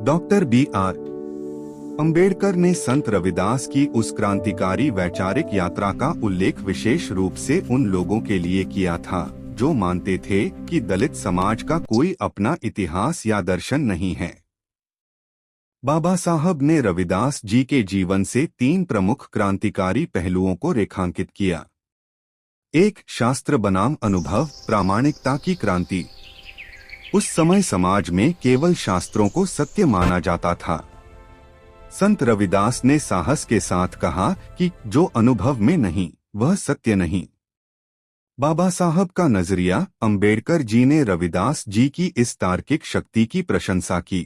Doctor B are Ambedkar ने संत रविदास की उस क्रांतिकारी वैचारिक यात्रा का उल्लेख विशेष रूप से उन लोगों के लिए किया था जो मानते थे कि दलित समाज का कोई अपना इतिहास या दर्शन नहीं है। बाबा साहब ने रविदास जी के जीवन से 3 प्रमुख क्रांतिकारी पहलुओं को रेखांकित किया। 1. शास्त्र बनाम अनुभव, प्रामाणिकता की क्रांति। उस समय समाज में केवल शास्त्रों को सत्य माना जाता था। संत रविदास ने साहस के साथ कहा कि जो अनुभव में नहीं वह सत्य नहीं। बाबा साहब का नजरिया। अंबेडकर जी ने रविदास जी की इस तार्किक शक्ति की प्रशंसा की।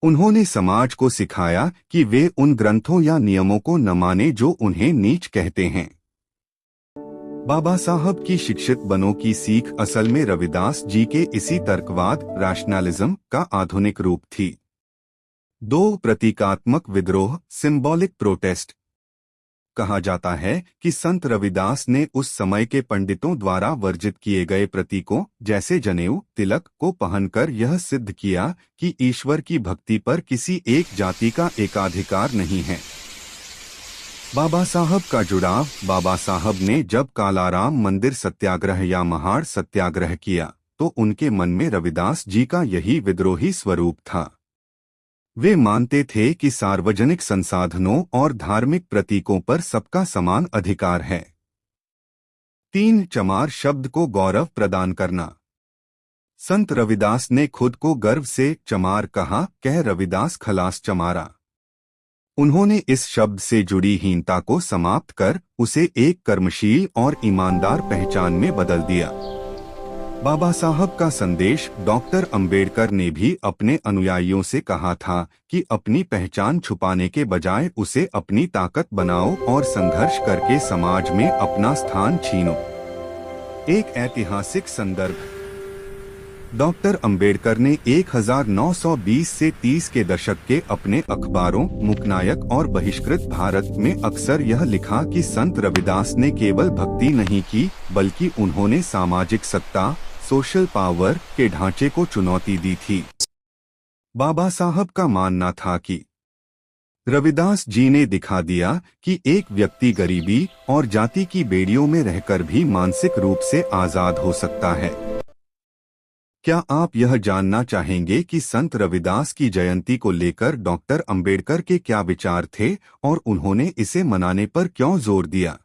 उन्होंने समाज को सिखाया कि वे उन ग्रंथों या नियमों को न माने जो उन्हें नीच कहते हैं। बाबा साहब की शिक्षित बनो की सीख असल में रविदास जी के इसी तर्कवाद रैशनलिज्म का आधुनिक रूप थी। 2. प्रतीकात्मक विद्रोह, सिंबॉलिक प्रोटेस्ट। कहा जाता है कि संत रविदास ने उस समय के पंडितों द्वारा वर्जित किए गए प्रतीकों जैसे जनेऊ, तिलक को पहनकर यह सिद्ध किया कि ईश्वर की भक्ति पर किसी एक जाति का एकाधिकार नहीं है। बाबा साहब का जुड़ाव। बाबा साहब ने जब कालाराम मंदिर सत्याग्रह या महाड़ सत्याग्रह किया तो उनके मन में रविदास जी का यही विद्रोही स्वरूप था। वे मानते थे कि सार्वजनिक संसाधनों और धार्मिक प्रतीकों पर सबका समान अधिकार है। 3. चमार शब्द को गौरव प्रदान करना। संत रविदास ने खुद को गर्व से चमार कहा, कह रविदास खलास चमारा। उन्होंने इस शब्द से जुड़ी हीनता को समाप्त कर उसे एक कर्मशील और ईमानदार पहचान में बदल दिया। बाबा साहब का संदेश। डॉक्टर अंबेडकर ने भी अपने अनुयायियों से कहा था कि अपनी पहचान छुपाने के बजाय उसे अपनी ताकत बनाओ और संघर्ष करके समाज में अपना स्थान छीनो। एक ऐतिहासिक संदर्भ। डॉक्टर अंबेडकर ने 1920 से 30 के दशक के अपने अखबारों मुकनायक और बहिष्कृत भारत में अक्सर यह लिखा कि संत रविदास ने केवल भक्ति नहीं की बल्कि उन्होंने सामाजिक सत्ता, सोशल पावर के ढांचे को चुनौती दी थी। बाबा साहब का मानना था कि रविदास जी ने दिखा दिया कि एक व्यक्ति गरीबी और जाति की बेड़ियों में रहकर भी मानसिक रूप से आजाद हो सकता है। क्या आप यह जानना चाहेंगे कि संत रविदास की जयंती को लेकर डॉक्टर अंबेडकर के क्या विचार थे और उन्होंने इसे मनाने पर क्यों जोर दिया?